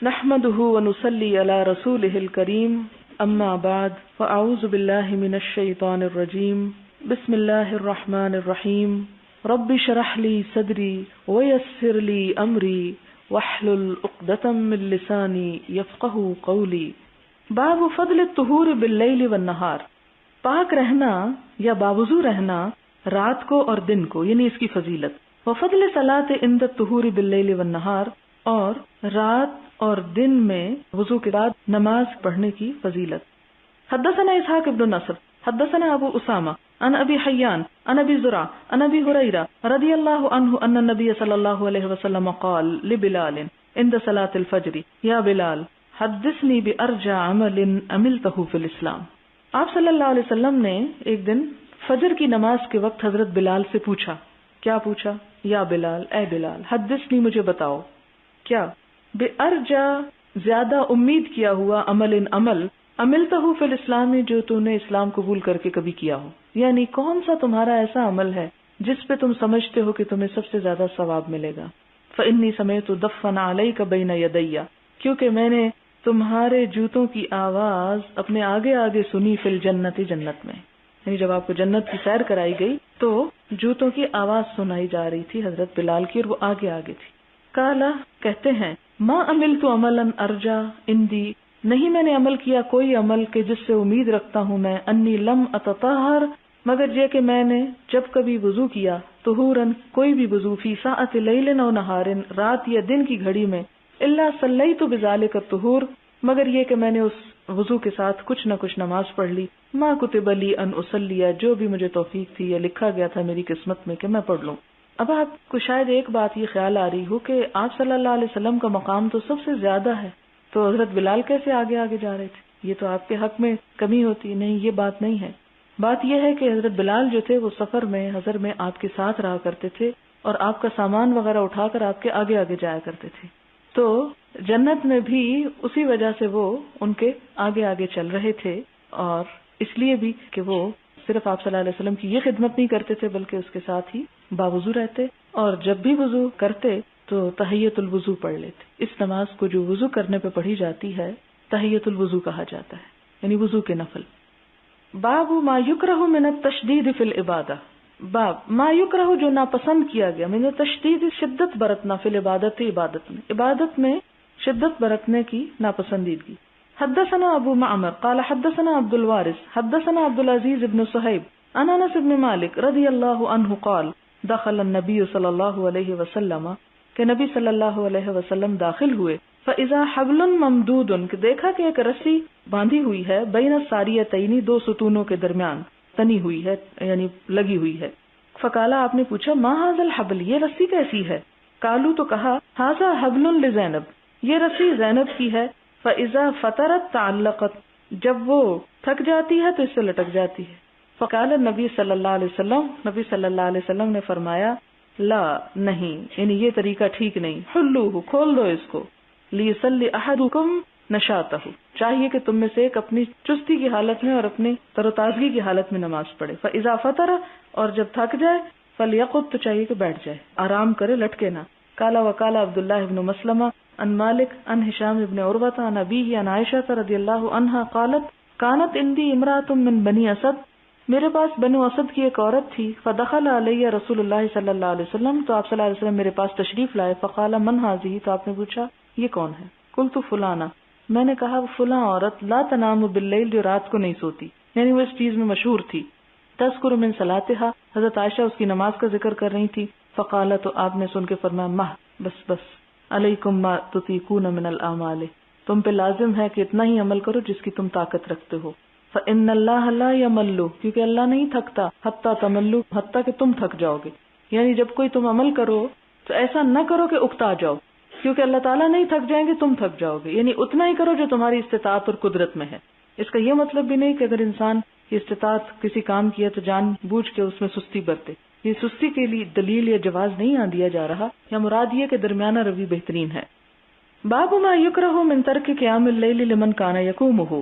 نحمده ونصلي على رسوله الكريم اما بعد فاعوذ بالله من الشيطان الرجيم بسم الله الرحمن الرحيم رب اشرح لي صدري ويسر لي امري واحلل عقدة من لساني يفقهوا قولي باب فضل الطہور باللیل والنہار، پاک رہنا یا باوضو رہنا رات کو اور دن کو، یعنی اس کی فضیلت. وفضل صلاۃ عند الطہور باللیل والنہار، اور رات اور دن میں وضو کے بعد نماز پڑھنے کی فضیلت. حدثنا اسحاق بن نصر حدثنا ابو اسامہ عن ابی حیان عن ابی زرع عن ابی ہریرہ رضی اللہ عنہ ان النبی صلی اللہ علیہ وسلم قال لبلال عند صلاۃ الفجر یا بلال حدثنی بارجع عمل عملته فی الاسلام. آپ صلی اللہ علیہ وسلم نے ایک دن فجر کی نماز کے وقت حضرت بلال سے پوچھا. کیا پوچھا؟ یا بلال، اے بلال، حدثنی مجھے بتاؤ. کیا؟ بارجع زیادہ امید کیا ہوا عمل عملته فی الاسلام، جو تو نے اسلام قبول کر کے کبھی کیا ہو. یعنی کون سا تمہارا ایسا عمل ہے جس پہ تم سمجھتے ہو کہ تمہیں سب سے زیادہ ثواب ملے گا. فانی سمعت دفن علیک بین یدی، کیونکہ میں نے تمہارے جوتوں کی آواز اپنے آگے آگے سنی فی الجنت، جنت میں. یعنی جب آپ کو جنت کی سیر کرائی گئی تو جوتوں کی آواز سنائی جا رہی تھی حضرت بلال کی، اور وہ آگے آگے تھی. قالا، کہتے ہیں، ما عملت عملا ارجا اندی، نہیں میں نے عمل کیا کوئی عمل کہ جس سے امید رکھتا ہوں میں، انی لم اتطہر، مگر یہ کہ میں نے جب کبھی وضو کیا، طہورن کوئی بھی وضو، فی ساعت لیل او نہار، رات یا دن کی گھڑی میں، الا صلیت بذالک الطہور، مگر یہ کہ میں نے اس وضو کے ساتھ کچھ نہ کچھ نماز پڑھ لی، ما کتب لی ان اصلی، جو بھی مجھے توفیق تھی یا لکھا گیا تھا میری قسمت میں کہ میں پڑھ لوں. اب آپ کو شاید ایک بات یہ خیال آ رہی ہو کہ آپ صلی اللہ علیہ وسلم کا مقام تو سب سے زیادہ ہے، تو حضرت بلال کیسے آگے آگے جا رہے تھے؟ یہ تو آپ کے حق میں کمی ہوتی. نہیں، یہ بات نہیں ہے. بات یہ ہے کہ حضرت بلال جو تھے وہ سفر میں حضر میں آپ کے ساتھ رہا کرتے تھے، اور آپ کا سامان وغیرہ اٹھا کر آپ کے آگے آگے جایا کرتے تھے. تو جنت میں بھی اسی وجہ سے وہ ان کے آگے آگے چل رہے تھے، اور اس لیے بھی کہ وہ صرف آپ صلی اللہ علیہ وسلم کی یہ خدمت نہیں کرتے تھے بلکہ اس کے ساتھ ہی باوضو رہتے، اور جب بھی وضو کرتے تو تحیۃ الوضو پڑھ لیتے. اس نماز کو جو وضو کرنے پہ پڑھی جاتی ہے تحیۃ الوضو کہا جاتا ہے، یعنی وضو کے نفل. باب ما یکرہ من التشدید فی العبادہ، باب ما یکرہ جو ناپسند کیا گیا، من التشدید شدت برتنا، فی العبادت عبادت میں شدت برتنے کی ناپسندیدگی. حدثنا ابو معمر قال حدثنا عبد الوارث حدثنا عبد العزيز بن صہیب عن انس بن مالک رضی اللہ عنہ قال دخل النبی صلی اللہ علیہ وسلم، کہ نبی صلی اللہ علیہ وسلم داخل ہوئے، فاذا حبل ممدود، کہ دیکھا کہ ایک رسی باندھی ہوئی ہے، بین الساریتین، دو ستونوں کے درمیان، تنی ہوئی ہے یعنی لگی ہوئی ہے. فقالا، آپ نے پوچھا، ما ھذا الحبل، یہ رسی کیسی ہے؟ قالوا، تو کہا، ھذا حبل لزینب، یہ رسی زینب کی ہے. فاذا فترت تعلقت، جب وہ تھک جاتی ہے تو اس سے لٹک جاتی ہے. فقال نبی صلی اللہ علیہ وسلم، نبی صلی اللہ علیہ وسلم نے فرمایا، لا، نہیں، یعنی یہ طریقہ ٹھیک نہیں، حلوہ، کھول دو اس کو، لیصلی احدکم نشاطہ، چاہیے کہ تم میں سے ایک اپنی چستی کی حالت میں اور اپنی تر و تازگی کی حالت میں نماز پڑھے. فاذا فطر، اور جب تھک جائے، فلیقعد، تو چاہیے کہ بیٹھ جائے، آرام کرے، لٹکے نہ. قال وقال عبداللہ بن مسلمہ عن مالک عن ہشام بن عروہ عن ابیہ عن عائشہ رضی اللہ عنہا قالت کانت عندی امرأۃ من بنی اسد، میرے پاس بنو اسد کی ایک عورت تھی. فدخل علیہ رسول اللہ صلی اللہ علیہ وسلم، تو آپ صلی اللہ علیہ وسلم میرے پاس تشریف لائے. فقال من هذه، تو آپ نے پوچھا یہ کون ہے؟ قلت فلانا، میں نے کہا فلاں عورت، لا تنام باللیل، جو رات کو نہیں سوتی، یعنی وہ اس چیز میں مشہور تھی. تذکر من صلاتها، حضرت عائشہ اس کی نماز کا ذکر کر رہی تھی. فقال، تو آپ نے سن کے فرمایا، مہ، بس علیکم ما تطیقون من الاعمال، تم پہ لازم ہے کہ اتنا ہی عمل کرو جس کی تم طاقت رکھتے ہو. فإن اللہ لا یمل، کیونکہ اللہ نہیں تھکتا، حتی تملو، حتی کہ تم تھک جاؤ گے. یعنی جب کوئی تم عمل کرو تو ایسا نہ کرو کہ اکتا جاؤ، کیونکہ اللہ تعالیٰ نہیں تھک جائیں گے، تم تھک جاؤ گے. یعنی اتنا ہی کرو جو تمہاری استطاعت اور قدرت میں ہے. اس کا یہ مطلب بھی نہیں کہ اگر انسان کی استطاعت کسی کام کی ہے تو جان بوجھ کے اس میں سستی برتے. یہ سستی کے لیے دلیل یا جواز نہیں دیا جا رہا، یا مراد یہ کہ درمیانہ روی بہترین ہے. باب ما یکرہ من ترک قیام اللیل لمن کان یقومہ،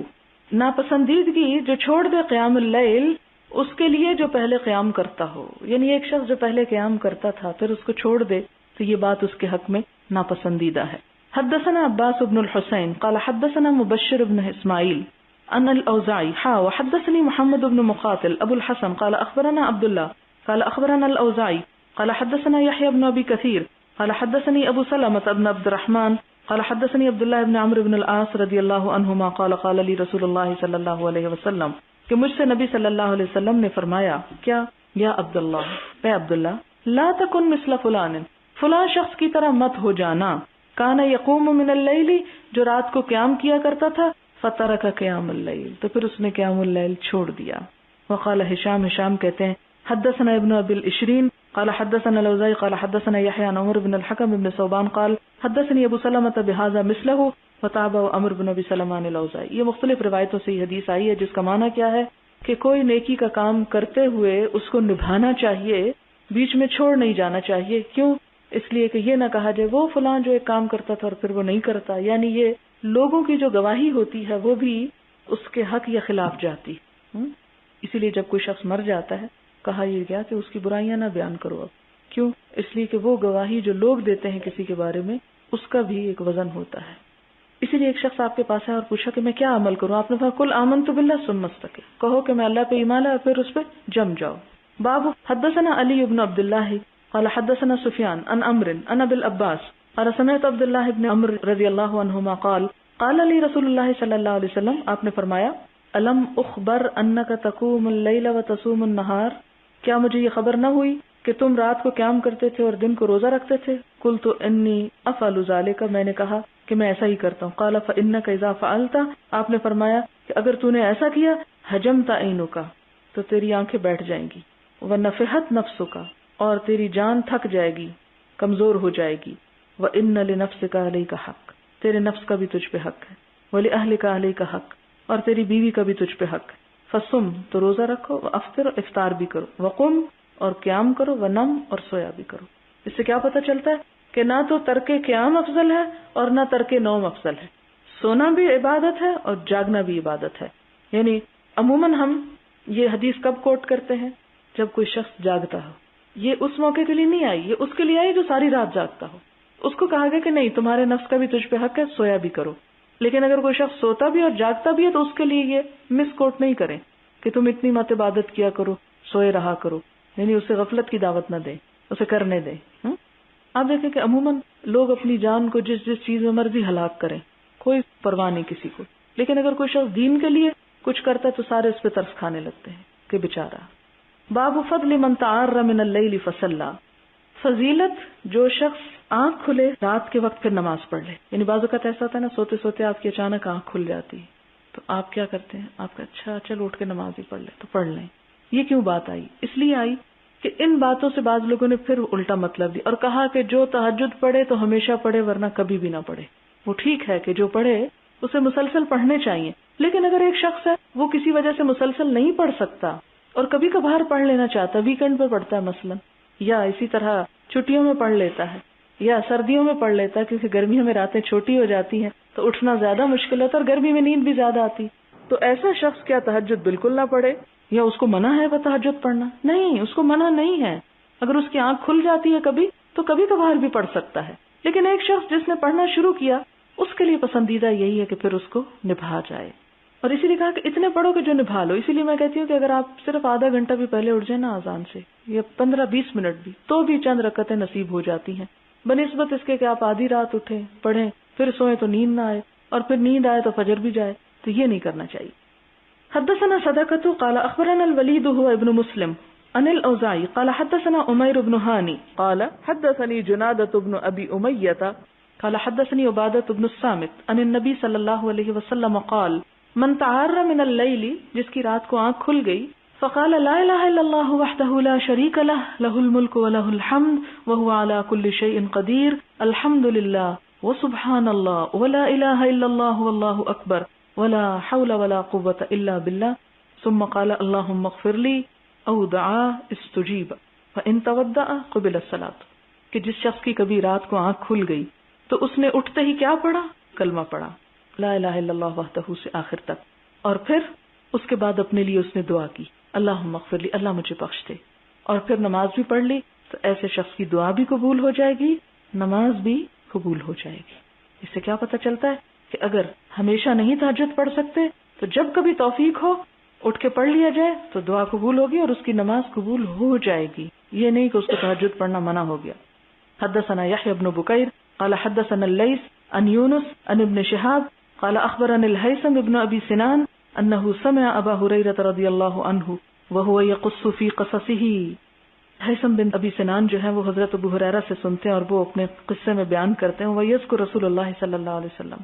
ناپسندیدگی جو چھوڑ دے قیام اللیل اس کے لیے جو پہلے قیام کرتا ہو. یعنی ایک شخص جو پہلے قیام کرتا تھا پھر اس کو چھوڑ دے تو یہ بات اس کے حق میں ناپسندیدہ ہے. حدثنا عباس بن الحسين قال حدثنا مبشر بن اسماعيل عن الأوزاعي وحدثني محمد بن مقاتل أبو الحسن قال أخبرنا عبد الله قال أخبرنا الأوزاعي قال حدثنا يحيى بن أبي كثير قال حدثني أبو سلمة بن عبد الرحمن قال حدثني عبد الله بن عمرو بن العاص رضی اللہ عنہما قال قال لي رسول اللہ صلی اللہ علیہ وسلم کہ مجھ سے نبی صلی اللہ علیہ وسلم نے فرمایا کیا یا عبداللہ اے عبداللہ لا تکن مثل فلان فلاں شخص کی طرح مت ہو جانا کان یقوم من اللیل جو رات کو قیام کیا کرتا تھا فترک قیام اللیل تو پھر اس نے قیام اللیل چھوڑ دیا. وقال ہشام کہتے ہیں حدثنا ابن ابی العشرین قال حدثنا الاوزاعی قال حدثنا یحیی عن عمر بن الحکم بن ثوبان قال حدثني ابو سلمة بهذا مثله وتابع عمر بن ابی سلمہ عن الاوزاعی. یہ مختلف روایتوں سے یہ حدیث آئی ہے جس کا معنی کیا ہے کہ کوئی نیکی کا کام کرتے ہوئے اس کو نبھانا چاہیے, بیچ میں چھوڑ نہیں جانا چاہیے. کیوں؟ اس لیے کہ یہ نہ کہا جائے وہ فلاں جو ایک کام کرتا تھا اور پھر وہ نہیں کرتا, یعنی یہ لوگوں کی جو گواہی ہوتی ہے وہ بھی اس کے حق یا خلاف جاتی. اسی لیے جب کوئی شخص مر جاتا ہے کہا یہ گیا کہ اس کی برائیاں نہ بیان کرو. اب کیوں؟ اس لیے کہ وہ گواہی جو لوگ دیتے ہیں کسی کے بارے میں اس کا بھی ایک وزن ہوتا ہے. اسی لیے ایک شخص آپ کے پاس ہے اور پوچھا کہ میں کیا عمل کروں, آپ نے کہا کل آمنت باللہ ثم استقم, کہو کہ میں اللہ پہ ایمان ہے اور پھر اس پہ جم جاؤ. باب حدثنا علی بن عبد اللہ قال حدثنا سفیان عن عمرو عن ابی العباس قال سمعت عبد اللہ بن عمرو رضی اللہ عنہما قال لی رسول اللہ صلی اللہ علیہ وسلم, آپ نے فرمایا الم اخبر انک تقوم اللیل وتصوم النہار, کیا مجھے یہ خبر نہ ہوئی کہ تم رات کو قیام کرتے تھے اور دن کو روزہ رکھتے تھے. قلت انی افعل ذلک, میں نے کہا کہ میں ایسا ہی کرتا ہوں. قال فانک اذا فعلت, آپ نے فرمایا کہ اگر تو نے ایسا کیا حجمت عینک, تو تیری آنکھیں بیٹھ جائیں گی, ونفحت نفسک, اور تیری جان تھک جائے گی, کمزور ہو جائے گی, وان لنفسک علیک حق, تیرے نفس کا بھی تجھ پہ حق ہے, ولاہلک علیک حق, اور تیری بیوی کا بھی تجھ پہ حق ہے. فصم, تو روزہ رکھو, وافطر, افطار بھی کرو, وقم, اور قیام کرو, ونم, اور سویا بھی کرو. اس سے کیا پتہ چلتا ہے کہ نہ تو ترک قیام افضل ہے اور نہ ترک نوم افضل ہے. سونا بھی عبادت ہے اور جاگنا بھی عبادت ہے. یعنی عموماً ہم یہ حدیث کب کوٹ کرتے ہیں؟ جب کوئی شخص جاگتا ہو. یہ اس موقع کے لیے نہیں آئی, یہ اس کے لیے آئی جو ساری رات جاگتا ہو. اس کو کہا گیا کہ نہیں, تمہارے نفس کا بھی تجھ پہ حق ہے, سویا بھی کرو. لیکن اگر کوئی شخص سوتا بھی اور جاگتا بھی ہے تو اس کے لیے یہ مس کوٹ نہیں کریں کہ تم اتنی مت عبادت کیا کرو, سوئے رہا کرو. یعنی اسے غفلت کی دعوت نہ دیں, اسے کرنے دیں. آپ دیکھیں کہ عموماً لوگ اپنی جان کو جس چیز میں مرضی ہلاک کریں, کوئی پرواہ نہیں کسی کو. لیکن اگر کوئی شخص دین کے لیے کچھ کرتا ہے تو سارے اس پہ ترس کھانے لگتے ہیں کہ بیچارہ. باب فضل من تعار من اللیل فصلی, فضیلت جو شخص آنکھ کھلے رات کے وقت پھر نماز پڑھ لے. یعنی بعض اوقات ایسا ہوتا ہے نا, سوتے سوتے آپ کی اچانک آنکھ کھل جاتی ہے, تو آپ کیا کرتے ہیں, آپ کا اچھا چل اٹھ کے نماز ہی پڑھ لے, تو پڑھ لیں. یہ کیوں بات آئی؟ اس لیے آئی کہ ان باتوں سے بعض لوگوں نے پھر الٹا مطلب دیا اور کہا کہ جو تہجد پڑھے تو ہمیشہ پڑھے ورنہ کبھی بھی نہ پڑھے. وہ ٹھیک ہے کہ جو پڑھے اسے مسلسل پڑھنے چاہیے, لیکن اگر ایک شخص ہے وہ کسی وجہ سے مسلسل نہیں پڑھ سکتا اور کبھی کبھار پڑھ لینا چاہتا, ویکینڈ پہ پڑھتا ہے مثلا, یا اسی طرح چھٹیوں میں پڑھ لیتا ہے, یا سردیوں میں پڑھ لیتا ہے کیونکہ گرمیوں میں راتیں چھوٹی ہو جاتی ہیں تو اٹھنا زیادہ مشکل ہوتا ہے اور گرمی میں نیند بھی زیادہ آتی, تو ایسا شخص کیا تہجد بالکل نہ پڑھے یا اس کو منع ہے وہ تہجد پڑھنا؟ نہیں, اس کو منع نہیں ہے. اگر اس کی آنکھ کھل جاتی ہے کبھی تو کبھی کبھار بھی پڑھ سکتا ہے. لیکن ایک شخص جس نے پڑھنا شروع کیا اس کے لیے پسندیدہ یہی ہے کہ پھر اس کو نبھا جائے. اور اسی لیے کہا کہ اتنے پڑھو کہ جو نبھا لو. اسی لیے میں کہتی ہوں کہ اگر آپ صرف آدھا گھنٹہ بھی پہلے اٹھ جائیں نا اذان سے, یا 15-20 منٹ بھی, تو بھی چند رکعتیں نصیب ہو جاتی ہیں, بنسبت اس کے کہ آپ آدھی رات اٹھیں پڑھیں پھر سوئیں تو نیند نہ آئے اور پھر نیند آئے تو فجر بھی جائے. تو یہ نہیں کرنا چاہیے. حدثنا صدقة قال اخبرنا الوليد هو ابن مسلم عن الاوزاعي قال حدثنا عمير بن هاني قال حدثني جنادة بن ابي امية قال حدثني عبادة بن الصامت عن النبي صلى الله عليه وسلم قال من تعار من الليل, جس کی رات کو آنکھ کھل گئی, فقال لا اله الا الله وحده لا شريك له له الملك وله الحمد وهو على كل شيء قدير الحمد لله وسبحان الله ولا اله الا الله والله اكبر ولا حول ولا قوة الا بالله ثم قال اللهم اغفر لي او دعا استجیب فان تودع قبل الصلاة. کہ جس شخص کی کبھی رات کو آنکھ کھل گئی تو اس نے اٹھتے ہی کیا پڑھا؟ کلمہ پڑھا, لا الہ الا اللہ وحدہ سے آخر تک, اور پھر اس کے بعد اپنے لیے اس نے دعا کی اللہم اغفر لی, اللہ مجھے بخش دے, اور پھر نماز بھی پڑھ لی. تو ایسے شخص کی دعا بھی قبول ہو جائے گی, نماز بھی قبول ہو جائے گی. اس سے کیا پتہ چلتا ہے کہ اگر ہمیشہ نہیں تہجد پڑھ سکتے تو جب کبھی توفیق ہو اٹھ کے پڑھ لیا جائے تو دعا قبول ہوگی اور اس کی نماز قبول ہو جائے گی. یہ نہیں کہ اس کو تہجد پڑھنا منع ہو گیا. حدثنا يحيى بن بكير قال حدثنا الليث عن يونس عن ابن شهاب قال اخبرني الهيثم بن ابي سنان انه سمع ابا هريره رضي الله عنه وهو يقص في قصصه. ہیثم بن ابی سنان جو ہیں وہ حضرت ابو ہریرہ سے سنتے ہیں اور وہ اپنے قصے میں بیان کرتے ہیں. وَيَذْكُرُ رسول اللہ صلی اللہ علیہ وسلم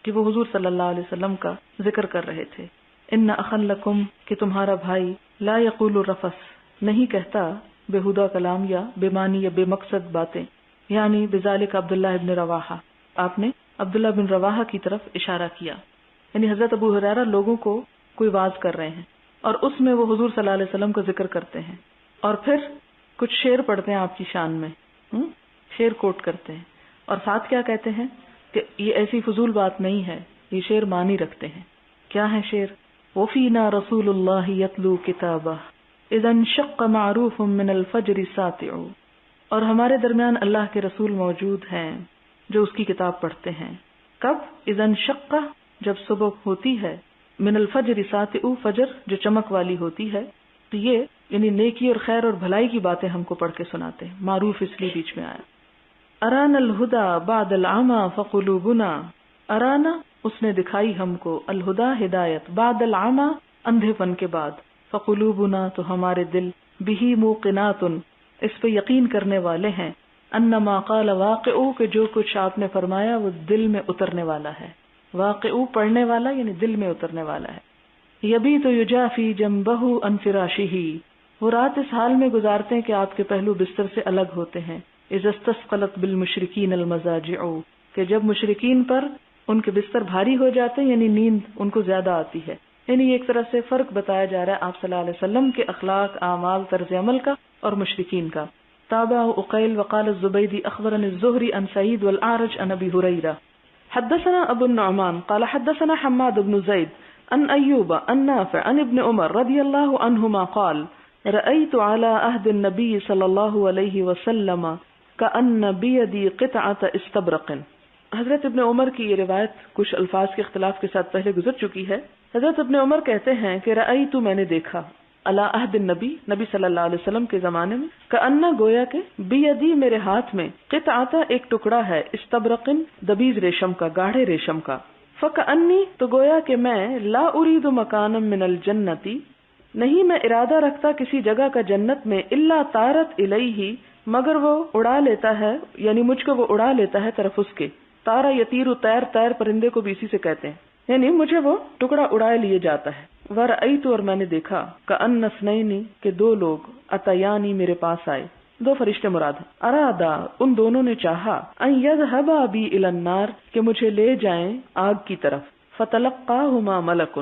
کہ وہ حضور صلی اللہ علیہ وسلم کا ذکر کر رہے تھے. ان اخن لکم کہ تمہارا بھائی لا یقول الرفث نہیں کہتا بےہودہ کلام یا بے معنی یا بے مقصد باتیں. یعنی بذالک عبداللہ ابن رواحہ، آپ نے عبداللہ بن رواحہ کی طرف اشارہ کیا. یعنی حضرت ابو ہریرہ لوگوں کو کوئی واز کر رہے ہیں اور اس میں وہ حضور صلی اللہ علیہ وسلم کا ذکر کرتے ہیں اور پھر کچھ شعر پڑھتے ہیں آپ کی شان میں، شعر کوٹ کرتے ہیں اور ساتھ کیا کہتے ہیں کہ یہ ایسی فضول بات نہیں ہے، یہ شعر معنی رکھتے ہیں. کیا ہے شعر؟ وَفِينَا رَسُولُ اللَّهِ يَتْلُو كِتَابَهُ إِذَا انشَقَّ مَعْرُوفٌ مِّنَ الْفَجْرِ سَاطِعُ. اور ہمارے درمیان اللہ کے رسول موجود ہیں جو اس کی کتاب پڑھتے ہیں. کب؟ اذا انشق، جب صبح ہوتی ہے، من الفجر ساطع، فجر جو چمک والی ہوتی ہے. تو یہ یعنی نیکی اور خیر اور بھلائی کی باتیں ہم کو پڑھ کے سناتے ہیں. معروف اس لیے بیچ میں آیا. ارانا الہدا بعد العمی فقلوبنا، ارانا اس نے دکھائی ہم کو، الہدا ہدایت، بعد العمی اندھے پن کے بعد، فقلوبنا تو ہمارے دل، بہی موقنات اس پہ یقین کرنے والے ہیں، انما قال واقعو کہ جو کچھ آپ نے فرمایا وہ دل میں اترنے والا ہے. واقعو پڑھنے والا یعنی دل میں اترنے والا ہے. یبیت یجافی جنبہ عن فراشہ، وہ رات اس حال میں گزارتے ہیں کہ آپ کے پہلو بستر سے الگ ہوتے ہیں. اذا استثقلت بالمشرکین المضاجع، کہ جب مشرکین پر ان کے بستر بھاری ہو جاتے ہیں یعنی نیند ان کو زیادہ آتی ہے. یعنی ایک طرح سے فرق بتایا جا رہا ہے آپ صلی اللہ علیہ وسلم کے اخلاق، اعمال، طرز عمل کا اور مشرکین کا. تابع عقیل وقال الزبیدی اخبرني الزہری عن سعید والاعرج عن ابی ہریرہ. حدثنا ابو النعمان قال حدثنا حماد بن زید عن ایوب عن نافع عن ابن عمر رضی اللہ عنہما قال رأيت على عهد النبي صلى الله عليه وسلم كأن بيدي قطعة استبرق. حضرت ابن عمر کی یہ روایت کچھ الفاظ کے اختلاف کے ساتھ پہلے گزر چکی ہے. حضرت ابن عمر کہتے ہیں کہ رأیت میں نے دیکھا، علی عہد النبی نبی صلی اللہ علیہ وسلم کے زمانے میں، کأن گویا کہ بیدی میرے ہاتھ میں، قطعۃ ایک ٹکڑا ہے، استبرق دبیز ریشم کا، گاڑھے ریشم کا. فکأنی تو گویا کہ میں لا ارید مکانا من الجنت، نہیں میں ارادہ رکھتا کسی جگہ کا جنت میں، الا طارت الیہ مگر وہ اڑا لیتا ہے، یعنی مجھ کو وہ اڑا لیتا ہے طرف اس کے. تارا یطیر طیر، طیر پرندے کو بھی اسی سے کہتے ہیں، یعنی مجھے وہ ٹکڑا اڑائے لیے جاتا ہے. ورأیت اور میں نے دیکھا، کأن اثنین کہ دو لوگ، اتیانی میرے پاس آئے، دو فرشتے مراد ہیں. ارادا ان دونوں نے چاہا، ان یذهبا بی الی النار کہ مجھے لے جائیں آگ کی طرف. فتلقاہما ملک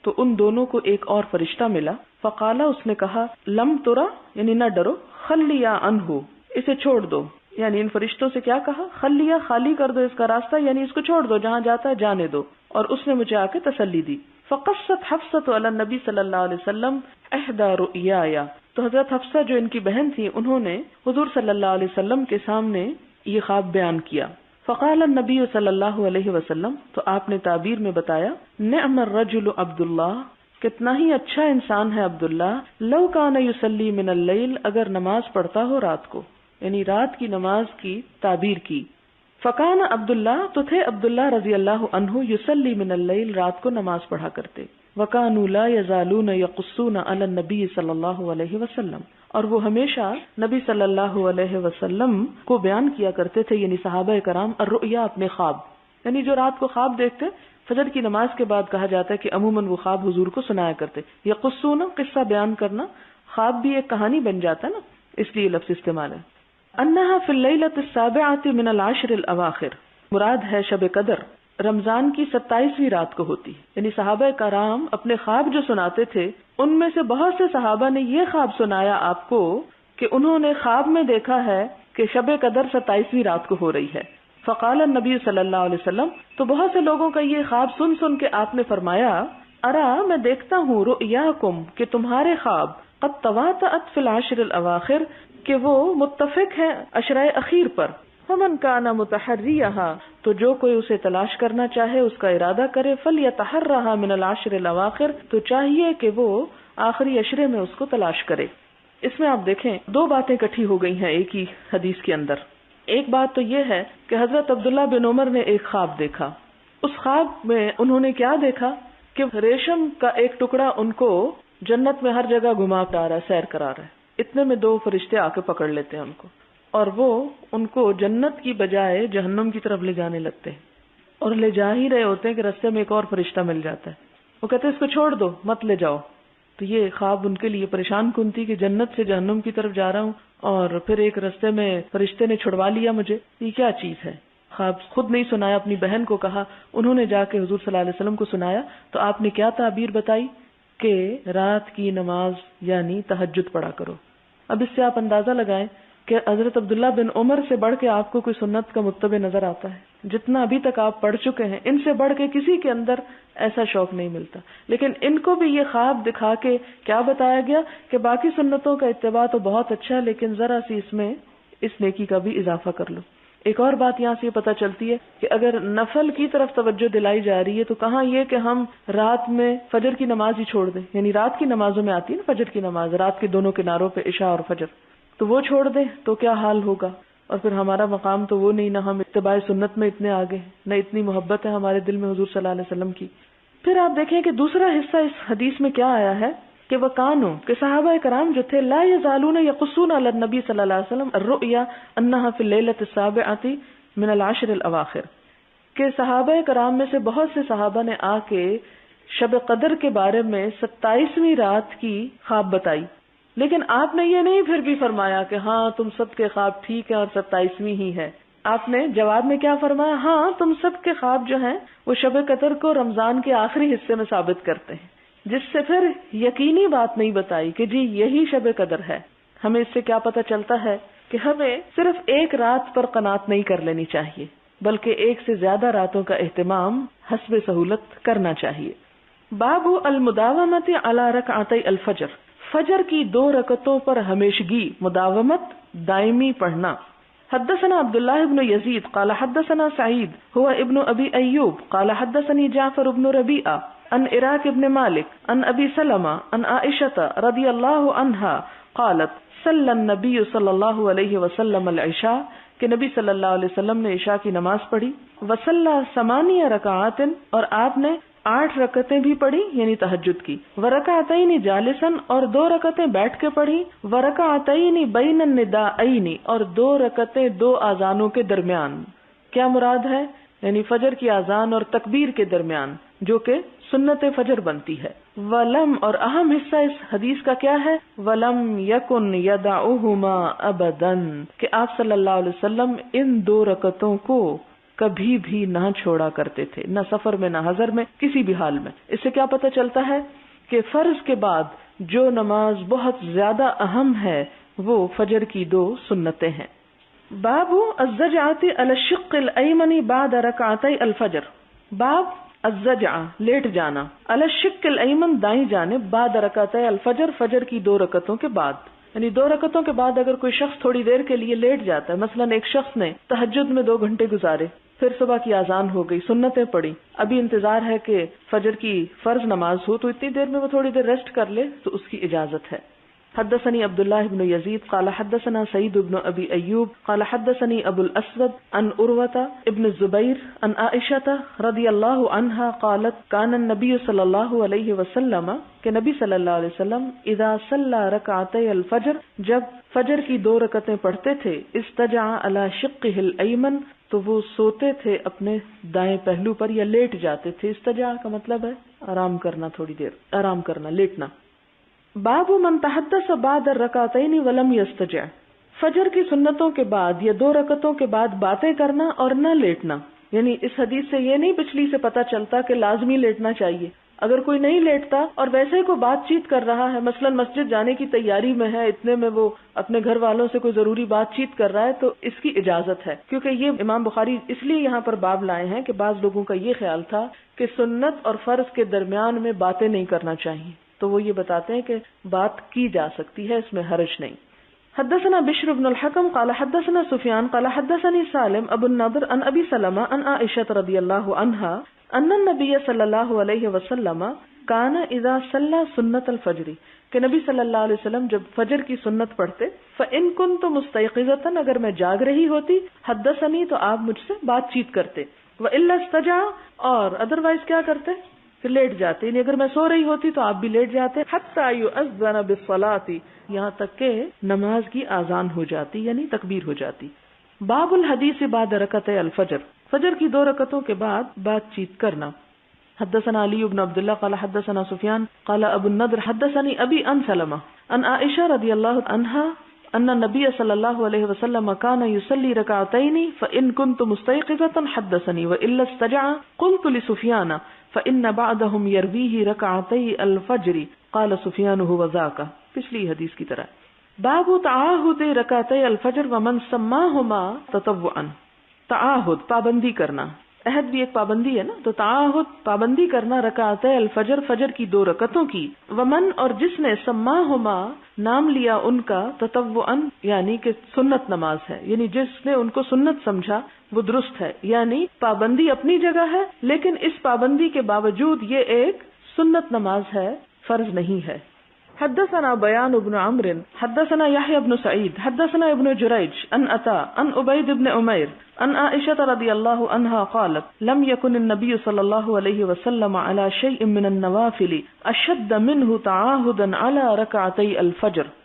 تو ان دونوں کو ایک اور فرشتہ ملا. فقالا اس نے کہا، لم ترا یعنی نہ ڈرو، خلیا عنہ اسے چھوڑ دو. یعنی ان فرشتوں سے کیا کہا؟ خلیا خالی کر دو اس کا راستہ، یعنی اس کو چھوڑ دو، جہاں جاتا ہے جانے دو. اور اس نے مجھے آ کے تسلی دی. فقصت حفصۃ علی النبی صلی اللہ علیہ وسلم احدى رؤیایا، تو حضرت حفصہ جو ان کی بہن تھی انہوں نے حضور صلی اللہ علیہ وسلم کے سامنے یہ خواب بیان کیا. فقال النبی صلی اللہ علیہ وسلم تو آپ نے تعبیر میں بتایا، نعم الرجل عبداللہ کتنا ہی اچھا انسان ہے عبداللہ، لو کان یصلی من اللیل اگر نماز پڑھتا ہو رات کو، یعنی رات کی نماز کی تعبیر کی. فکان عبداللہ تو تھے عبداللہ رضی اللہ عنہ یصلی من اللیل رات کو نماز پڑھا کرتے. وکانوا لا یزالون یقصون علی النبی صلی اللہ علیہ وسلم اور وہ ہمیشہ نبی صلی اللہ علیہ وسلم کو بیان کیا کرتے تھے، یعنی صحابہ کرام، الرؤیا اپنے خواب، یعنی جو رات کو خواب دیکھتے فجر کی نماز کے بعد کہا جاتا ہے کہ عموماً وہ خواب حضور کو سنایا کرتے. یقصون قصہ بیان کرنا، خواب بھی ایک کہانی بن جاتا ہے نا، اس لیے لفظ استعمال ہے. انہا فی اللیلۃ السابعۃ من العشر الاواخر مراد ہے شب قدر، رمضان کی 27ویں رات کو ہوتی. یعنی صحابہ کرام اپنے خواب جو سناتے تھے ان میں سے بہت سے صحابہ نے یہ خواب سنایا آپ کو کہ انہوں نے خواب میں دیکھا ہے کہ شب قدر 27ویں رات کو ہو رہی ہے. فقال النبی صلی اللہ علیہ وسلم تو بہت سے لوگوں کا یہ خواب سن سن کے آپ نے فرمایا، ارا میں دیکھتا ہوں رؤیاکم کہ تمہارے خواب قد تواطأت فی العشر الاواخر کہ وہ متفق ہیں عشرۂ اخیر پر. فمن کان متحریھا، تو جو کوئی اسے تلاش کرنا چاہے، اس کا ارادہ کرے، فلیتحرھا من العشر الاواخر، تو چاہیے کہ وہ آخری عشرے میں اس کو تلاش کرے۔ اس میں آپ دیکھیں دو باتیں اکٹھی ہو گئی ہیں ایک ہی حدیث کے اندر۔ ایک بات تو یہ ہے کہ حضرت عبداللہ بن عمر نے ایک خواب دیکھا، اس خواب میں انہوں نے کیا دیکھا کہ ریشم کا ایک ٹکڑا ان کو جنت میں ہر جگہ گھما رہا ہے، سیر کرا رہا ہے۔ اتنے میں دو فرشتے آ کے پکڑ لیتے ہیں ان کو، اور وہ ان کو جنت کی بجائے جہنم کی طرف لے جانے لگتے ہیں، اور لے جا ہی رہے ہوتے ہیں کہ رستے میں ایک اور فرشتہ مل جاتا ہے، وہ کہتے ہیں اس کو چھوڑ دو، مت لے جاؤ۔ تو یہ خواب ان کے لیے پریشان کن تھی کہ جنت سے جہنم کی طرف جا رہا ہوں اور پھر ایک رستے میں فرشتے نے چھڑوا لیا مجھے، یہ کیا چیز ہے؟ خواب خود نہیں سنایا، اپنی بہن کو کہا، انہوں نے جا کے حضور صلی اللہ علیہ وسلم کو سنایا، تو آپ نے کیا تعبیر بتائی کہ رات کی نماز یعنی تہجد پڑھا کرو۔ اب اس سے آپ اندازہ لگائیں کہ حضرت عبداللہ بن عمر سے بڑھ کے آپ کو کوئی سنت کا متبع نظر آتا ہے؟ جتنا ابھی تک آپ پڑھ چکے ہیں ان سے بڑھ کے کسی کے اندر ایسا شوق نہیں ملتا، لیکن ان کو بھی یہ خواب دکھا کے کیا بتایا گیا کہ باقی سنتوں کا اتباع تو بہت اچھا ہے، لیکن ذرا سی اس میں اس نیکی کا بھی اضافہ کر لو۔ ایک اور بات یہاں سے یہ پتہ چلتی ہے کہ اگر نفل کی طرف توجہ دلائی جا رہی ہے تو کہاں یہ کہ ہم رات میں فجر کی نماز ہی چھوڑ دیں، یعنی رات کی نمازوں میں آتی ہے نا فجر کی نماز، رات کے دونوں کناروں پہ عشاء اور فجر، تو وہ چھوڑ دیں تو کیا حال ہوگا؟ اور پھر ہمارا مقام تو وہ نہیں، نہ ہم اتباع سنت میں اتنے آگے، نہ اتنی محبت ہے ہمارے دل میں حضور صلی اللہ علیہ وسلم کی۔ پھر آپ دیکھیں کہ دوسرا حصہ اس حدیث میں کیا آیا ہے کہ وکانو، کہ صحابہ کرام جو تھے، لا یزالون یقصون علی النبی صلی اللہ علیہ وسلم الرؤیا انہا فی اللیلۃ السابعۃ من العشر الاواخر، کہ صحابہ کرام میں سے بہت سے صحابہ نے آ کے شب قدر کے بارے میں 27ویں رات کی خواب بتائی، لیکن آپ نے یہ نہیں پھر بھی فرمایا کہ ہاں تم سب کے خواب ٹھیک ہے اور 27ویں ہی ہے۔ آپ نے جواب میں کیا فرمایا؟ ہاں تم سب کے خواب جو ہیں وہ شب قدر کو رمضان کے آخری حصے میں ثابت کرتے ہیں، جس سے پھر یقینی بات نہیں بتائی کہ جی یہی شب قدر ہے۔ ہمیں اس سے کیا پتہ چلتا ہے کہ ہمیں صرف ایک رات پر قناعت نہیں کر لینی چاہیے، بلکہ ایک سے زیادہ راتوں کا اہتمام حسب سہولت کرنا چاہیے۔ باب المداومۃ علی رکعتي الفجر، فجر کی 2 رکعتوں پر ہمیشگی، مداومت دائمی پڑھنا۔ حدثنا عبداللہ ابن یزید قال حدثنا سعید هو ابن ابی ایوب قال حدثني جعفر ابن ربیعہ عن عراق ابن مالک عن ابی سلمہ عن عائشہ رضی اللہ عنہا قالت صلی النبی صلی اللہ علیہ وسلم العشاء، کہ نبی صلی اللہ علیہ وسلم نے عشاء کی نماز پڑھی، وصلی 8 رکعات، اور آپ نے 8 رکعتیں بھی پڑھی یعنی تہجد کی، ورکعتین جالسن، اور 2 رکعتیں بیٹھ کے پڑھی، ورکعتین بین النداءین، اور 2 رکعتیں 2 اذانوں کے درمیان۔ کیا مراد ہے؟ یعنی فجر کی اذان اور تکبیر کے درمیان، جو کہ سنت فجر بنتی ہے۔ ولم، اور اہم حصہ اس حدیث کا کیا ہے؟ ولم یکن یدعہما ابدا، کہ آپ صلی اللہ علیہ وسلم ان 2 رکعتوں کو کبھی بھی نہ چھوڑا کرتے تھے، نہ سفر میں نہ حضر میں، کسی بھی حال میں۔ اس سے کیا پتہ چلتا ہے کہ فرض کے بعد جو نماز بہت زیادہ اہم ہے وہ فجر کی 2 سنتیں ہیں۔ باب الزجعۃ علی الشق الایمن بعد رکعتي الفجر، باب الزجع، لیٹ جانا، علی الشق الایمن، دائیں جانب، بعد رکعتي الفجر، فجر کی 2 رکعتوں کے بعد، یعنی 2 رکعتوں کے بعد اگر کوئی شخص تھوڑی دیر کے لیے لیٹ جاتا ہے، مثلا ایک شخص نے تہجد میں 2 گھنٹے گزارے، پھر صبح کی اذان ہو گئی، سنتیں پڑھی، ابھی انتظار ہے کہ فجر کی فرض نماز ہو، تو اتنی دیر میں وہ تھوڑی دیر ریسٹ کر لے تو اس کی اجازت ہے۔ حدثني عبد الله بن يزيد قال حدثنا سعيد بن ابي ايوب قال حدثني ابو الاسود عن عروة ابن الزبير عن عائشة رضي الله عنها قالت كان النبي صلى الله عليه وسلم، کہ نبی صلی اللہ علیہ وسلم اذا صلى ركعتي الفجر، جب فجر کی 2 رکعتیں پڑھتے تھے، استجع على شقه الايمن، تو وہ سوتے تھے اپنے دائیں پہلو پر یا لیٹ جاتے تھے۔ استجع کا مطلب ہے آرام کرنا، تھوڑی دیر آرام کرنا، لیٹنا۔ باب من تحدث بعد الرکعتین ولم یستجع، فجر کی سنتوں کے بعد یا 2 رکعتوں کے بعد باتیں کرنا اور نہ لیٹنا، یعنی اس حدیث سے یہ نہیں پچھلی سے پتہ چلتا کہ لازمی لیٹنا چاہیے۔ اگر کوئی نہیں لیٹتا اور ویسے کوئی بات چیت کر رہا ہے، مثلا مسجد جانے کی تیاری میں ہے، اتنے میں وہ اپنے گھر والوں سے کوئی ضروری بات چیت کر رہا ہے، تو اس کی اجازت ہے، کیونکہ یہ امام بخاری اس لیے یہاں پر باب لائے ہیں کہ بعض لوگوں کا یہ خیال تھا کہ سنت اور فرض کے درمیان میں باتیں نہیں کرنا چاہیے، تو وہ یہ بتاتے ہیں کہ بات کی جا سکتی ہے، اس میں حرج نہیں۔ حدثنا بشر بن الحكم قال حدثنا سفيان قال حدثني سالم ابو النضر عن ابي سلمة عن عائشة رضي الله عنها ان النبي صلى الله عليه وسلم كان اذا صلى سنة الفجر کہ نبی صلی اللہ علیہ وسلم جب فجر کی سنت پڑھتے فَإِن كُنْتُ مُسْتَيْقِظَةً اگر میں جاگ رہی ہوتی حدثنی تو آپ مجھ سے بات چیت کرتے وَإِلَّا اسْتَجَعَ اور ادروائز کیا کرتے کہ لیٹ جاتے، یعنی اگر میں سو رہی ہوتی تو آپ بھی لیٹ جاتے حَتَّى يُؤَذَّنَ بِالصَّلَاةِ یہاں تک کہ نماز کی آذان ہو جاتی یعنی تکبیر ہو جاتی۔ باب الحدیث بعد رکعتي الفجر، فجر کی 2 رکعتوں کے بعد بات چیت کرنا۔ حدثنا علی بن عبد الله قال حدثنا سفيان قال ابو النضر حدثني ابي عن سلمة عن عائشة رضي الله عنها ان النبي صلى الله عليه وسلم كان يصلي ركعتين فان كنت مستيقظة حدثني والا استجع قلت لسفيان فان بعضهم يرويه ركعتي الفجر قال سفيان هو ذاك، پچھلی حدیث کی طرح۔ باب تعاہد رکعتي الفجر ومن سماهما تطوعا، تعاہد پابندی کرنا، عہد بھی ایک پابندی ہے نا، تو تعاہد پابندی کرنا رکعتي الفجر فجر کی 2 رکعتوں کی، ومن اور جس نے سماہما نام لیا ان کا تطوعا یعنی کہ سنت نماز ہے، یعنی جس نے ان کو سنت سمجھا وہ درست ہے، یعنی پابندی اپنی جگہ ہے لیکن اس پابندی کے باوجود یہ ایک سنت نماز ہے، فرض نہیں ہے۔ حدثنا بیان بن عمرو حدثنا يحيى بن سعيد حدثنا ابن جريج عن عطاء عن عبيد بن عمير عن عائشة رضي الله عنها قالت لم يكن النبي صلى الله عليه وسلم على شيء من النوافل أشد منه تعاهدا على ركعتي الفجر۔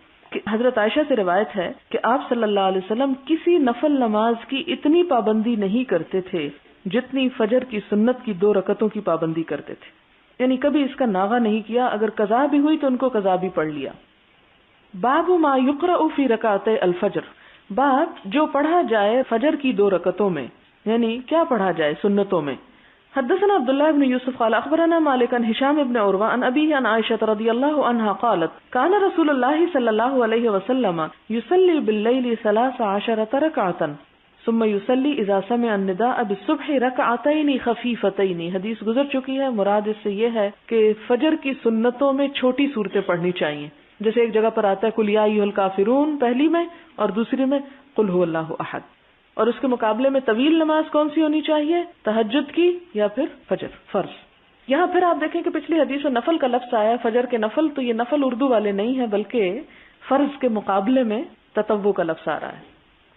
حضرت عائشہ سے روایت ہے کہ آپ صلی اللہ علیہ وسلم کسی نفل نماز کی اتنی پابندی نہیں کرتے تھے جتنی فجر کی سنت کی 2 رکعتوں کی پابندی کرتے تھے، یعنی کبھی اس کا ناغہ نہیں کیا، اگر قضا بھی ہوئی تو ان کو قضا بھی پڑھ لیا۔ باب ما یقرأ فی رکعتي الفجر، باب جو پڑھا جائے فجر کی 2 رکعتوں میں، یعنی کیا پڑھا جائے سنتوں میں۔ حدثنا عبداللہ بن یوسف قال اخبرنا مالک عن هشام بن عروہ عن ابیہ عن عائشہ رضی اللہ عنہا قالت کان رسول اللہ صلی اللہ علیہ وسلم یصلی باللیل 13 رکعۃ ثم يصلي اذا سمع النداء بالصبح ركعتين خفيفتين، حدیث گزر چکی ہے، مراد اس سے یہ ہے کہ فجر کی سنتوں میں چھوٹی صورتیں پڑھنی چاہیے، جیسے ایک جگہ پر آتا ہے قل یا ایھا الکافرون پہلی میں اور دوسری میں قل هو اللہ احد، اور اس کے مقابلے میں طویل نماز کون سی ہونی چاہیے، تہجد کی یا پھر فجر فرض۔ یہاں پھر آپ دیکھیں کہ پچھلی حدیث میں نفل کا لفظ آیا، فجر کے نفل، تو یہ نفل اردو والے نہیں ہیں بلکہ فرض کے مقابلے میں تطوع کا لفظ آ رہا ہے۔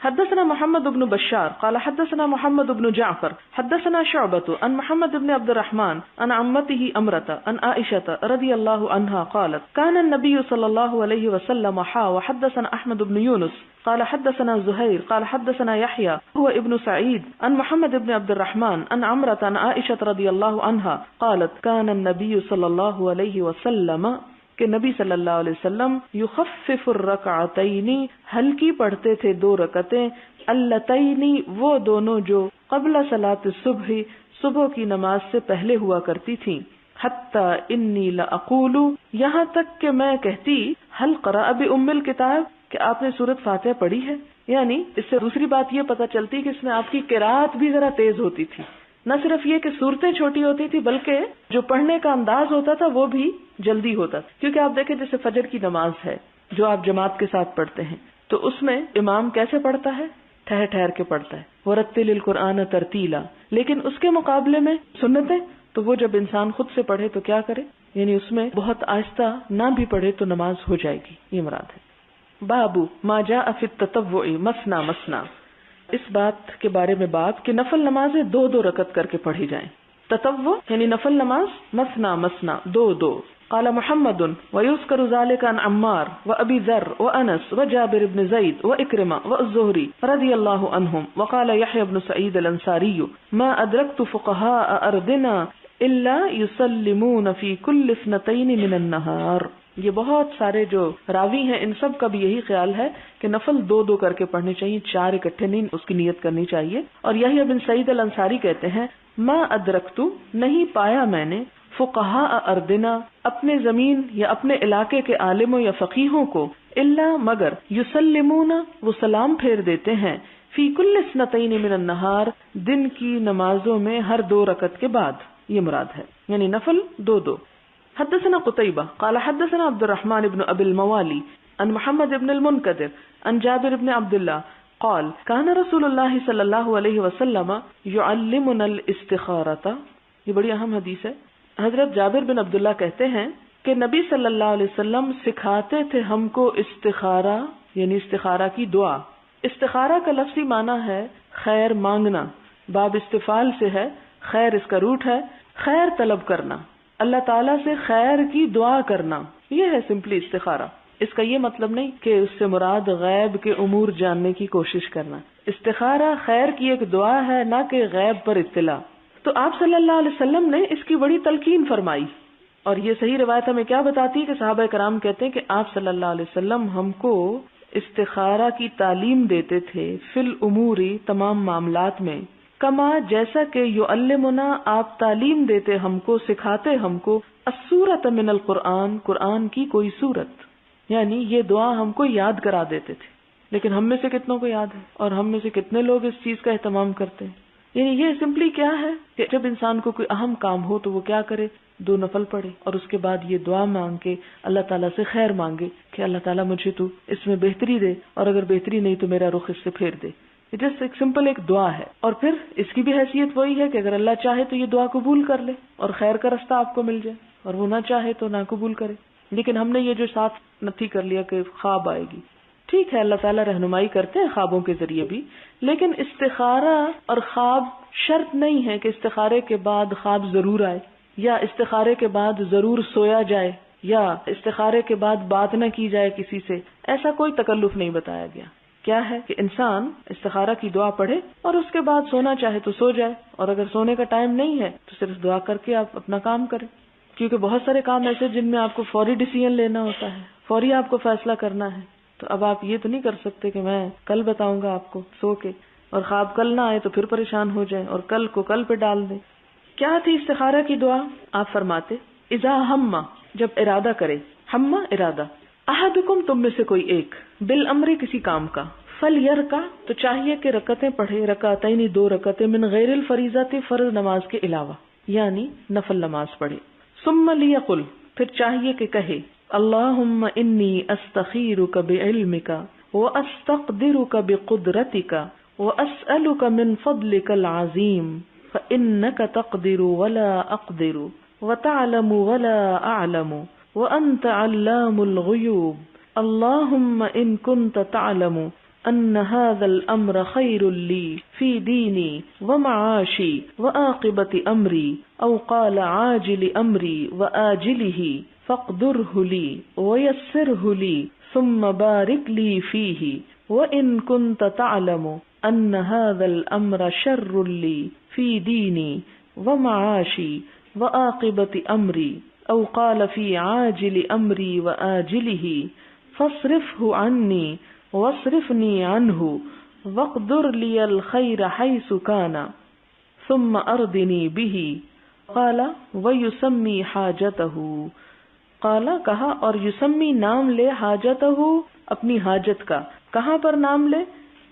حدثنا محمد بن بشار قال حدثنا محمد بن جعفر حدثنا شعبة عن محمد بن عبد الرحمن عن عمته أمرة عن عائشة رضي الله عنها قالت كان النبي صلى الله عليه وسلم وحدثنا أحمد بن يونس قال حدثنا زهير قال حدثنا يحيى هو ابن سعيد عن محمد بن عبد الرحمن عن عمرة عن عائشة رضي الله عنها قالت كان النبي صلى الله عليه وسلم کہ نبی صلی اللہ علیہ وسلم یخفف الرکعتین ہلکی پڑھتے تھے 2 رکعتیں، اللتین وہ دونوں جو قبل صلاۃ الصبح صبح کی نماز سے پہلے ہوا کرتی تھیں، حتی انی لاقول یہاں تک کہ میں کہتی هل قرأ بأم الکتاب کہ آپ نے سورۃ فاتحہ پڑھی ہے، یعنی اس سے دوسری بات یہ پتہ چلتی کہ اس میں آپ کی قرأت بھی ذرا تیز ہوتی تھی، نہ صرف یہ کہ صورتیں چھوٹی ہوتی تھی بلکہ جو پڑھنے کا انداز ہوتا تھا وہ بھی جلدی ہوتا تھا، کیونکہ آپ دیکھیں جیسے فجر کی نماز ہے جو آپ جماعت کے ساتھ پڑھتے ہیں تو اس میں امام کیسے پڑھتا ہے، ٹھہر ٹھہر کے پڑھتا ہے، وَرَتِّلِ الْقُرْآنَ تَرْتِيلًا، لیکن اس کے مقابلے میں سنتیں تو وہ جب انسان خود سے پڑھے تو کیا کرے، یعنی اس میں بہت آہستہ نہ بھی پڑھے تو نماز ہو جائے گی، یہ مراد ہے۔ بابو ما جاء فی التطوع مثنا مثنا، اس بات کے بارے میں باب کہ نفل نمازیں 2 رکعت کر کے پڑھی جائیں، تطوع یعنی نفل نماز مثنا مثنا 2 قال محمد ويذكر ذلك عن عمار وابي ذر وانس وجابر بن زيد واكرمه والزهري رضي الله عنهم وقال يحيى بن سعيد الانصاري ما ادركت فقهاء ارضنا الا يسلمون في كل 2 من النهار۔ یہ بہت سارے جو راوی ہیں ان سب کا بھی یہی خیال ہے کہ نفل 2 کر کے پڑھنے چاہیے، 4 اکٹھے نہیں، اس کی نیت کرنی چاہیے۔ اور یحییٰ بن سعید الانصاری کہتے ہیں ما ادرکتو نہیں پایا میں نے فقہاء ارضنا اپنے زمین یا اپنے علاقے کے عالموں یا فقیہوں کو الا مگر یسلمون وہ سلام پھیر دیتے ہیں فی کل 2 من النہار دن کی نمازوں میں ہر 2 رکعت کے بعد، یہ مراد ہے، یعنی نفل 2 حدثنا قتيبة قال حدثنا عبد الرحمن بن ابي الموالي عن محمد ابن المنکدر عن جابر ابن عبداللہ قال كان رسول اللہ صلی اللہ علیہ وسلم يعلمنا الاستخارۃ. یہ بڑی اہم حدیث ہے. حضرت جابر بن عبداللہ کہتے ہیں کہ نبی صلی اللہ علیہ وسلم سکھاتے تھے ہم کو استخارہ یعنی استخارہ کی دعا. استخارہ کا لفظی معنی ہے خیر مانگنا، باب استفال سے ہے، خیر اس کا روٹ ہے، خیر طلب کرنا، اللہ تعالیٰ سے خیر کی دعا کرنا، یہ ہے سمپلی استخارہ. اس کا یہ مطلب نہیں کہ اس سے مراد غیب کے امور جاننے کی کوشش کرنا. استخارہ خیر کی ایک دعا ہے، نہ کہ غیب پر اطلاع. تو آپ صلی اللہ علیہ وسلم نے اس کی بڑی تلقین فرمائی، اور یہ صحیح روایت ہمیں کیا بتاتی ہے کہ صحابہ کرام کہتے ہیں کہ آپ صلی اللہ علیہ وسلم ہم کو استخارہ کی تعلیم دیتے تھے فی الاموری تمام معاملات میں، کما جیسا کہ یعلمنا آپ تعلیم دیتے ہم کو، سکھاتے ہم کو السورۃ من القرآن، قرآن کی کوئی سورت، یعنی یہ دعا ہم کو یاد کرا دیتے تھے. لیکن ہم میں سے کتنوں کو یاد ہے اور ہم میں سے کتنے لوگ اس چیز کا اہتمام کرتے ہیں؟ یعنی یہ سمپلی کیا ہے کہ جب انسان کو کوئی اہم کام ہو تو وہ کیا کرے، 2 نفل پڑھے اور اس کے بعد یہ دعا مانگ کے اللہ تعالیٰ سے خیر مانگے کہ اللہ تعالیٰ مجھے تو اس میں بہتری دے، اور اگر بہتری نہیں تو میرا رخ اس سے پھیر دے. جسٹ ایک سمپل ایک دعا ہے، اور پھر اس کی بھی حیثیت وہی ہے کہ اگر اللہ چاہے تو یہ دعا قبول کر لے اور خیر کا رستہ آپ کو مل جائے، اور وہ نہ چاہے تو نہ قبول کرے. لیکن ہم نے یہ جو ساتھ نفی کر لیا کہ خواب آئے گی، ٹھیک ہے اللہ تعالیٰ رہنمائی کرتے ہیں خوابوں کے ذریعے بھی، لیکن استخارہ اور خواب شرط نہیں ہے کہ استخارے کے بعد خواب ضرور آئے، یا استخارے کے بعد ضرور سویا جائے، یا استخارے کے بعد بات نہ کی جائے کسی سے. ایسا کوئی تکلف نہیں بتایا گیا. کیا ہے کہ انسان استخارہ کی دعا پڑھے اور اس کے بعد سونا چاہے تو سو جائے، اور اگر سونے کا ٹائم نہیں ہے تو صرف دعا کر کے آپ اپنا کام کریں. کیونکہ بہت سارے کام ایسے جن میں آپ کو فوری ڈیسیژن لینا ہوتا ہے، فوری آپ کو فیصلہ کرنا ہے. تو اب آپ یہ تو نہیں کر سکتے کہ میں کل بتاؤں گا آپ کو سو کے، اور خواب کل نہ آئے تو پھر پریشان ہو جائیں اور کل کو کل پہ ڈال دیں. کیا تھی استخارہ کی دعا؟ آپ فرماتے اذا ہم، جب ارادہ کرے، ہم ارادہ، احدکم تم میں سے کوئی ایک، بالامر کسی کام کا، فلیرکع تو چاہیے کہ رکعتیں پڑھے، رکعتین 2 رکعتیں، من غیر الفریضۃ فرض نماز کے علاوہ، یعنی نفل نماز پڑھے. ثم لیقل پھر چاہیے کہ کہے اللہم انی استخیرک بعلمک واستقدرک بقدرتک واسألک من فضلک العظیم فإنک تقدر ولا اقدر وتعلم ولا اعلم وانت علام الغیوب. اللہم ان کنت تعلم ان هذا الامر خیر لی فی دینی ومعاشی وعاقبت امری او قال عاجل امری وآجلہ فاقدره لی ویسره لی ثم بارک لی فیہ وان کنت تعلم ان هذا الامر شر لی فی دینی ومعاشی وعاقبت امری او قال فی عاجل امری وآجلہ فاصرفه عنی واصرفنی عنہ واقدر لی الخیر حیث کان ثم اردنی بہ. قال ویسمی حاجتہ، قال کہا، اور یسمی نام لے، حاجتہ اپنی حاجت کا. کہاں پر نام لے؟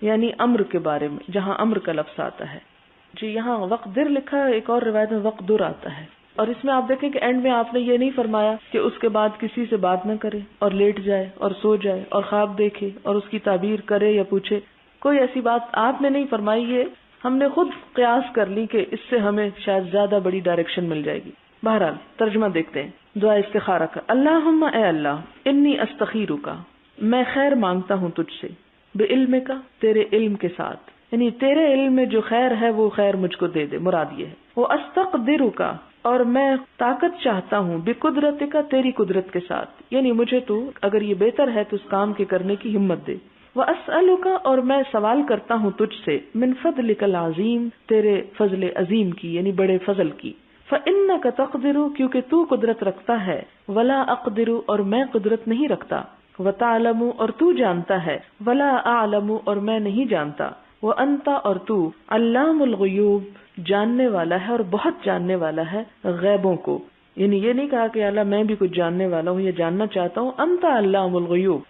یعنی امر کے بارے میں، جہاں امر کا لفظ آتا ہے. جی یہاں وقدر لکھا ہے، ایک اور روایت میں وقدر آتا ہے. اور اس میں آپ دیکھیں کہ اینڈ میں آپ نے یہ نہیں فرمایا کہ اس کے بعد کسی سے بات نہ کرے اور لیٹ جائے اور سو جائے اور خواب دیکھے اور اس کی تعبیر کرے یا پوچھے. کوئی ایسی بات آپ نے نہیں فرمائی ہے، ہم نے خود قیاس کر لی کہ اس سے ہمیں شاید زیادہ بڑی ڈائریکشن مل جائے گی. بہرحال ترجمہ دیکھتے ہیں دعا استخارہ کا. اللہم اے اللہ، انی استخیرک میں خیر مانگتا ہوں تجھ سے، بعلمک تیرے علم کے ساتھ، یعنی تیرے علم میں جو خیر ہے وہ خیر مجھ کو دے دے، مراد یہ ہے. وہ استقدرک اور میں طاقت چاہتا ہوں، بقدرتک تیری قدرت کے ساتھ، یعنی مجھے تو اگر یہ بہتر ہے تو اس کام کے کرنے کی ہمت دے. واسألک اور میں سوال کرتا ہوں تجھ سے، من فضلک العظیم تیرے فضل عظیم کی، یعنی بڑے فضل کی. فإنک تقدر کیونکہ تو قدرت رکھتا ہے، ولا اقدر اور میں قدرت نہیں رکھتا. وتعلم اور تو جانتا ہے، ولا اعلم اور میں نہیں جانتا. وانت اور تو علام الغیوب جاننے والا ہے اور بہت جاننے والا ہے غیبوں کو. یعنی یہ نہیں کہا کہ اللہ میں بھی کچھ جاننے والا ہوں یا جاننا چاہتا ہوں. انت علام الغیوب.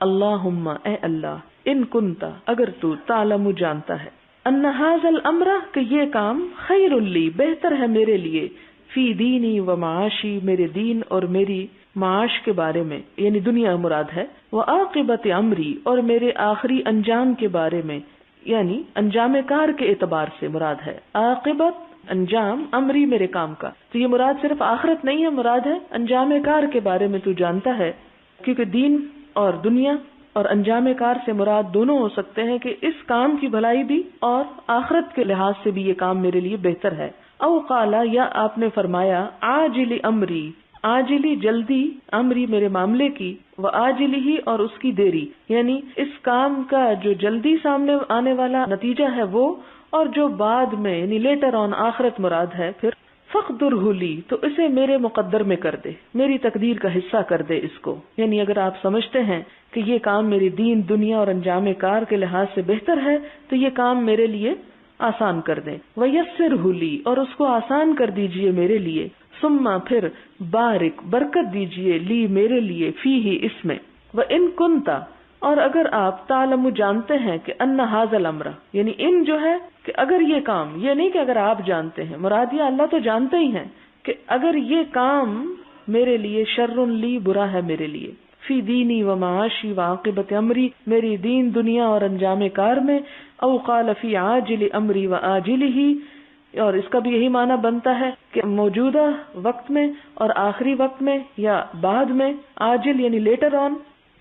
اللہم اے اللہ، ان کنت اگر تو تعلم جانتا ہے، ان ھذا الامر کہ یہ کام خیر لی بہتر ہے میرے لیے، فی دینی و معاشی، میرے دین اور میری معاش کے بارے میں، یعنی دنیا مراد ہے، وعاقبت امری، اور میرے آخری انجام کے بارے میں، یعنی انجام کار کے اعتبار سے مراد ہے عاقبت انجام، امری میرے کام کا، تو یہ مراد صرف آخرت نہیں ہے، مراد ہے انجام کار کے بارے میں تو جانتا ہے، کیونکہ دین اور دنیا اور انجام کار سے مراد دونوں ہو سکتے ہیں کہ اس کام کی بھلائی بھی اور آخرت کے لحاظ سے بھی یہ کام میرے لیے بہتر ہے۔ او قالا، یا آپ نے فرمایا عاجل امری، عاجلی جلدی، امری میرے معاملے کی، و آجلی ہی اور اس کی دیری، یعنی اس کام کا جو جلدی سامنے آنے والا نتیجہ ہے وہ، اور جو بعد میں یعنی لیٹر آن آخرت مراد ہے، پھر فقدرہ لی، تو اسے میرے مقدر میں کر دے، میری تقدیر کا حصہ کر دے اس کو، یعنی اگر آپ سمجھتے ہیں کہ یہ کام میری دین دنیا اور انجام کار کے لحاظ سے بہتر ہے تو یہ کام میرے لیے آسان کر دیں، ویسرہ لی، اور اس کو آسان کر دیجئے میرے لیے، ثم پھر بارک برکت دیجئے لی میرے لیے، فیہ اس میں، وان کنتا، اور اگر آپ تعلم جانتے ہیں کہ ان ھذا الامر، یعنی ان جو ہے کہ اگر یہ کام، یہ نہیں کہ اگر آپ جانتے ہیں، مراد یہ اللہ تو جانتے ہی ہیں کہ اگر یہ کام میرے لیے شر لی، برا ہے میرے لیے، فی دینی و معاشی و عاقبت امری، میری دین دنیا اور انجام کار میں، او قال فی عاجل امری و آجلہ، اور اس کا بھی یہی معنی بنتا ہے کہ موجودہ وقت میں اور آخری وقت میں یا بعد میں، آجل یعنی لیٹر آن،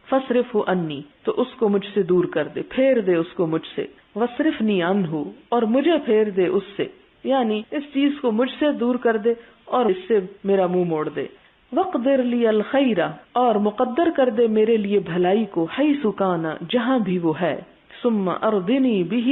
فصرفہ انی، تو اس کو مجھ سے دور کر دے، پھیر دے اس کو مجھ سے، وصرفنی عنہ، اور مجھے پھیر دے اس سے، یعنی اس چیز کو مجھ سے دور کر دے اور اس سے میرا منہ موڑ دے، وقدر لی الخیر، اور مقدر کر دے میرے لیے بھلائی کو، حیث کان، جہاں بھی وہ ہے، ثم ارضنی بہ،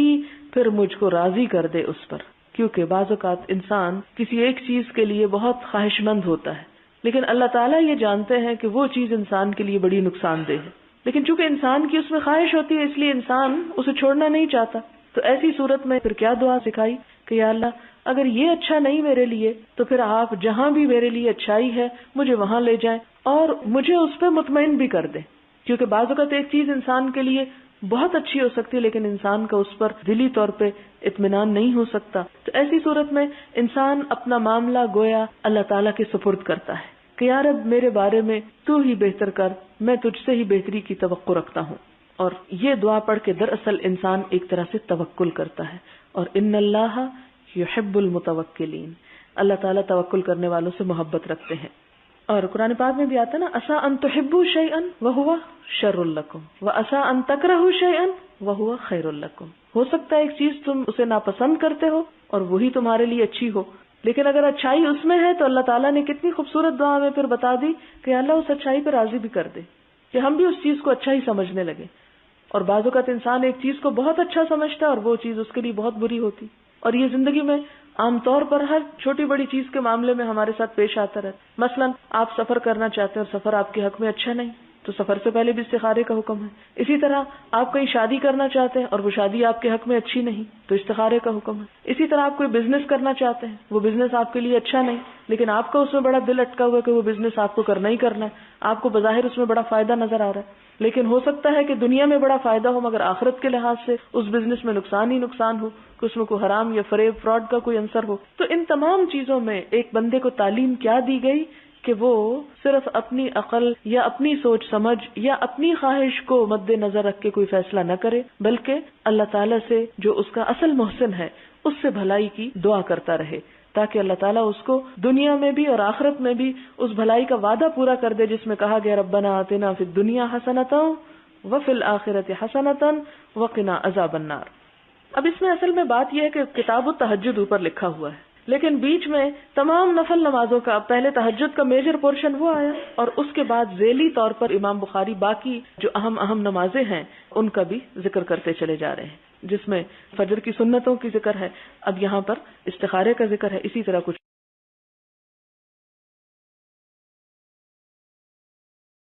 پھر مجھ کو راضی کر دے اس پر، کیونکہ بعض اوقات انسان کسی ایک چیز کے لیے بہت خواہش مند ہوتا ہے، لیکن اللہ تعالیٰ یہ جانتے ہیں کہ وہ چیز انسان کے لیے بڑی نقصان دہ ہے، لیکن چونکہ انسان کی اس میں خواہش ہوتی ہے اس لیے انسان اسے چھوڑنا نہیں چاہتا، تو ایسی صورت میں پھر کیا دعا سکھائی کہ یا اللہ اگر یہ اچھا نہیں میرے لیے تو پھر آپ جہاں بھی میرے لیے اچھائی ہے مجھے وہاں لے جائیں اور مجھے اس پہ مطمئن بھی کر دیں، کیونکہ بعض اوقات ایک چیز انسان کے لیے بہت اچھی ہو سکتی ہے لیکن انسان کا اس پر دلی طور پہ اطمینان نہیں ہو سکتا، تو ایسی صورت میں انسان اپنا معاملہ گویا اللہ تعالیٰ کے سپرد کرتا ہے کہ یا رب میرے بارے میں تو ہی بہتر کر، میں تجھ سے ہی بہتری کی توقع رکھتا ہوں، اور یہ دعا پڑھ کے دراصل انسان ایک طرح سے توکل کرتا ہے، اور ان اللہ یحب المتوکلین، اللہ تعالیٰ توکل کرنے والوں سے محبت رکھتے ہیں، اور قرآن پاک میں بھی آتا ہے نا، عسیٰ ان تحبوا شیئا وہو شر لکم وعسیٰ ان تکرہوا شیئا وہو خیر لکم، ہو سکتا ہے ایک چیز تم اسے ناپسند کرتے ہو اور وہی تمہارے لیے اچھی ہو، لیکن اگر اچھائی اس میں ہے تو اللہ تعالیٰ نے کتنی خوبصورت دعا میں پھر بتا دی کہ اللہ اس اچھائی پہ راضی بھی کر دے، کہ ہم بھی اس چیز کو اچھا ہی سمجھنے لگے، اور بعض اوقات انسان ایک چیز کو بہت اچھا سمجھتا ہے اور وہ چیز اس کے لیے بہت بری ہوتی، اور یہ زندگی میں عام طور پر ہر چھوٹی بڑی چیز کے معاملے میں ہمارے ساتھ پیش آتا رہتا، مثلا آپ سفر کرنا چاہتے ہیں اور سفر آپ کے حق میں اچھا نہیں تو سفر سے پہلے بھی استخارے کا حکم ہے، اسی طرح آپ کہیں شادی کرنا چاہتے ہیں اور وہ شادی آپ کے حق میں اچھی نہیں تو استخارے کا حکم ہے، اسی طرح آپ کوئی بزنس کرنا چاہتے ہیں، وہ بزنس آپ کے لیے اچھا نہیں لیکن آپ کا اس میں بڑا دل اٹکا ہوا کہ وہ بزنس آپ کو کرنا ہی کرنا ہے، آپ کو بظاہر اس میں بڑا فائدہ نظر آ رہا ہے، لیکن ہو سکتا ہے کہ دنیا میں بڑا فائدہ ہو مگر آخرت کے لحاظ سے اس بزنس میں نقصان ہی نقصان ہو، کہ اس میں کوئی حرام یا فریب فراڈ کا کوئی عنصر ہو، تو ان تمام چیزوں میں ایک بندے کو تعلیم کیا دی گئی کہ وہ صرف اپنی عقل یا اپنی سوچ سمجھ یا اپنی خواہش کو مد نظر رکھ کے کوئی فیصلہ نہ کرے، بلکہ اللہ تعالیٰ سے جو اس کا اصل محسن ہے اس سے بھلائی کی دعا کرتا رہے، تاکہ اللہ تعالیٰ اس کو دنیا میں بھی اور آخرت میں بھی اس بھلائی کا وعدہ پورا کر دے جس میں کہا گیا ربنا آتنا فی الدنیا حسنۃ وفی الآخرۃ حسنۃ وقنا عذاب النار۔ اب اس میں اصل میں بات یہ ہے کہ کتاب التہجد اوپر لکھا ہوا ہے، لیکن بیچ میں تمام نفل نمازوں کا پہلے تہجد کا میجر پورشن وہ آیا اور اس کے بعد ذیلی طور پر امام بخاری باقی جو اہم نمازیں ہیں ان کا بھی ذکر کرتے چلے جا رہے ہیں، جس میں فجر کی سنتوں کی ذکر ہے، اب یہاں پر استخارے کا ذکر ہے، اسی طرح کچھ